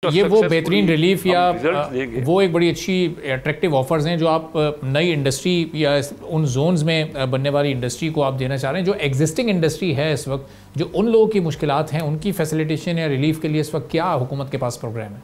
یہ وہ بہترین ریلیف یا وہ ایک بڑی اچھی اٹریکٹیو آفرز ہیں جو آپ نئی انڈسٹری یا ان زونز میں بننے والی انڈسٹری کو آپ دینا چاہ رہے ہیں جو ایگزسٹنگ انڈسٹری ہے اس وقت، جو ان لوگوں کی مشکلات ہیں ان کی فیسیلیٹیشن یا ریلیف کے لیے اس وقت کیا حکومت کے پاس پروگرام ہے؟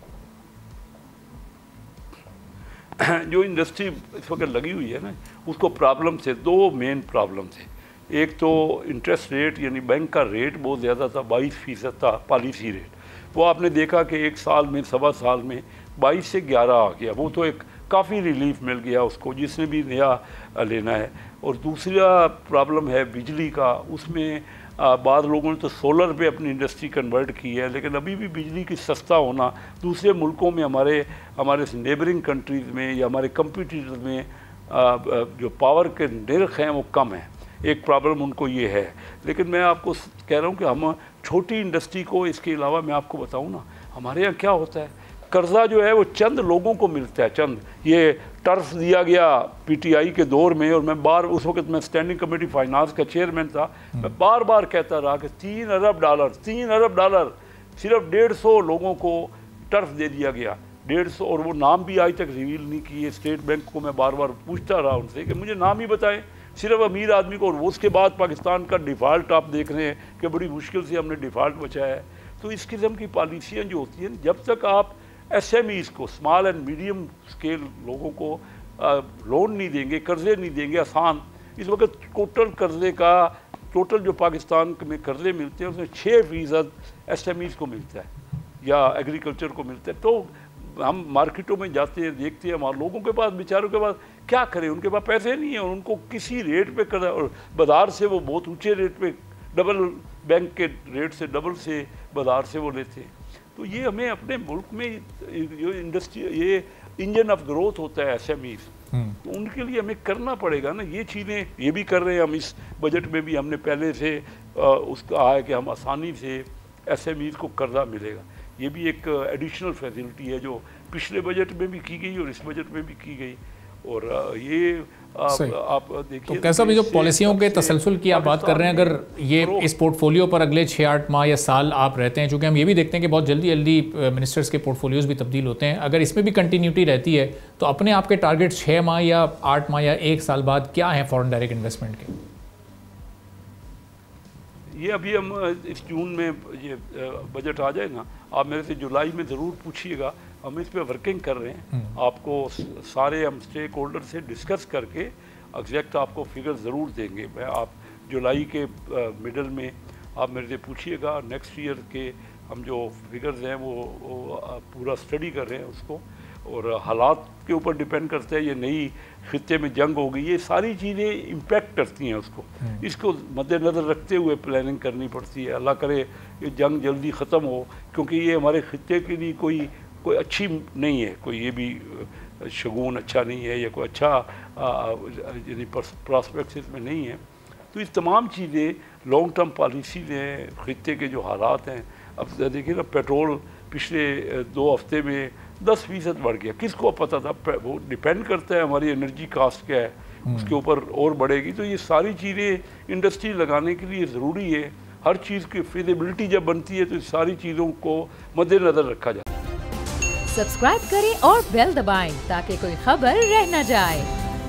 جو انڈسٹری اس وقت لگی ہوئی ہے نا، اس کو پرابلم سے دو مین پرابلم تھے۔ ایک تو انٹرسٹ ریٹ، یعنی بینک کا ریٹ بہت زیادہ تھا، 22% تھا پالیسی ریٹ۔ وہ آپ نے دیکھا کہ ایک سال میں سوا سال میں 22 سے 11 آ گیا۔ وہ تو ایک کافی ریلیف مل گیا اس کو جس نے بھی نیا لینا ہے۔ اور دوسرا پرابلم ہے بجلی کا، اس میں بعض لوگوں نے تو سولر پہ اپنی انڈسٹری کنورٹ کی ہے، لیکن ابھی بھی بجلی کی سستا ہونا دوسرے ملکوں میں، ہمارے نیبرنگ کنٹریز میں یا ہمارے کمپیٹیٹر میں جو پاور کے نرخ ہیں وہ کم ہیں۔ ایک پرابلم ان کو یہ ہے۔ لیکن میں آپ کو کہہ رہا ہوں کہ ہم چھوٹی انڈسٹری کو، اس کے علاوہ میں آپ کو بتاؤں نا، ہمارے یہاں کیا ہوتا ہے، قرضہ جو ہے وہ چند لوگوں کو ملتا ہے، چند۔ یہ ٹرف دیا گیا پی ٹی آئی کے دور میں، اور میں اس وقت میں اسٹینڈنگ کمیٹی فائنانس کا چیئرمین تھا، میں بار بار کہتا رہا کہ $3 ارب صرف 150 لوگوں کو ٹرف دے دیا گیا، 150، اور وہ نام بھی آج تک ریویل نہیں کیے۔ اسٹیٹ بینک کو میں بار بار پوچھتا رہا ان سے کہ مجھے نام ہی بتائیں، صرف امیر آدمی کو۔ اور اس کے بعد پاکستان کا ڈیفالٹ آپ دیکھ رہے ہیں کہ بڑی مشکل سے ہم نے ڈیفالٹ بچایا ہے۔ تو اس قسم کی پالیسیاں جو ہوتی ہیں، جب تک آپ ایس ایم ایز کو، اسمال اینڈ میڈیم اسکیل لوگوں کو لون نہیں دیں گے، قرضے نہیں دیں گے آسان۔ اس وقت ٹوٹل جو پاکستان میں قرضے ملتے ہیں اس میں 6% ایس ایم ایز کو ملتا ہے یا ایگریکلچر کو ملتا ہے۔ تو ہم مارکیٹوں میں جاتے ہیں، دیکھتے ہیں ہمارے لوگوں کے پاس، بیچاروں کے پاس کیا کریں، ان کے پاس پیسے نہیں ہیں، اور ان کو کسی ریٹ پہ قرضہ، اور بازار سے وہ بہت اونچے ریٹ پہ، ڈبل بینک کے ریٹ سے ڈبل سے بازار سے وہ لیتے ہیں۔ تو یہ ہمیں اپنے ملک میں جو انڈسٹری، یہ انجن آف گروتھ ہوتا ہے ایس ایم ایز، تو ان کے لیے ہمیں کرنا پڑے گا نا یہ چیزیں۔ یہ بھی کر رہے ہیں ہم، اس بجٹ میں بھی ہم نے پہلے سے اس کا ہے کہ ہم آسانی سے ایس ایم ایز کو قرضہ ملے گا۔ یہ بھی ایک ایڈیشنل فیسلٹی ہے جو پچھلے بجٹ میں بھی کی گئی اور اس بجٹ میں بھی کی گئی۔ اور یہ آپ دیکھیے، تو کیسا بھی جو پالیسیوں کے تسلسل کی آپ بات کر رہے ہیں، اگر یہ اس پورٹ فولیو پر اگلے 6-8 ماہ یا سال آپ رہتے ہیں، چونکہ ہم یہ بھی دیکھتے ہیں کہ بہت جلدی منسٹرز کے پورٹ فولیوز بھی تبدیل ہوتے ہیں، اگر اس میں بھی کنٹینیوٹی رہتی ہے تو اپنے آپ کے ٹارگٹ 6 ماہ یا 8 ماہ یا 1 سال بعد کیا ہیں فورن ڈائریکٹ انویسٹمنٹ کے؟ یہ ابھی ہم اس جون میں یہ بجٹ آ جائے نا، آپ میرے سے جولائی میں ضرور پوچھیے گا، ہم اس پہ ورکنگ کر رہے ہیں۔ آپ کو سارے ہم اسٹیک ہولڈر سے ڈسکس کر کے ایگزیکٹ آپ کو فگر ضرور دیں گے۔ میں آپ جولائی کے مڈل میں آپ میرے سے پوچھیے گا، نیکسٹ ایئر کے ہم جو فگرز ہیں وہ پورا اسٹڈی کر رہے ہیں اس کو، اور حالات کے اوپر ڈیپینڈ کرتا ہے۔ یہ نئی خطے میں جنگ ہو گئی، یہ ساری چیزیں امپیکٹ کرتی ہیں اس کو مد نظر رکھتے ہوئے پلاننگ کرنی پڑتی ہے۔ اللہ کرے یہ جنگ جلدی ختم ہو، کیونکہ یہ ہمارے خطے کے لیے کوئی اچھی نہیں ہے، کوئی یہ بھی شگون اچھا نہیں ہے، یا کوئی اچھا یعنی پراسپیکٹس اس میں نہیں ہے۔ تو یہ تمام چیزیں لانگ ٹرم پالیسیز ہیں، خطے کے جو حالات ہیں۔ اب دیکھیے نا، پیٹرول پچھلے 2 ہفتے میں 10% بڑھ گیا، کس کو پتہ تھا؟ وہ ڈیپینڈ کرتا ہے ہماری انرجی کاسٹ کیا ہے، اس کے اوپر اور بڑھے گی۔ تو یہ ساری چیزیں انڈسٹری لگانے کے لیے ضروری ہے۔ ہر چیز کی فیزیبلٹی جب بنتی ہے تو اس ساری چیزوں کو مد نظر رکھا جاتا ہے۔ سبسکرائب کریں اور بیل دبائیں تاکہ کوئی خبر رہ نہ جائے۔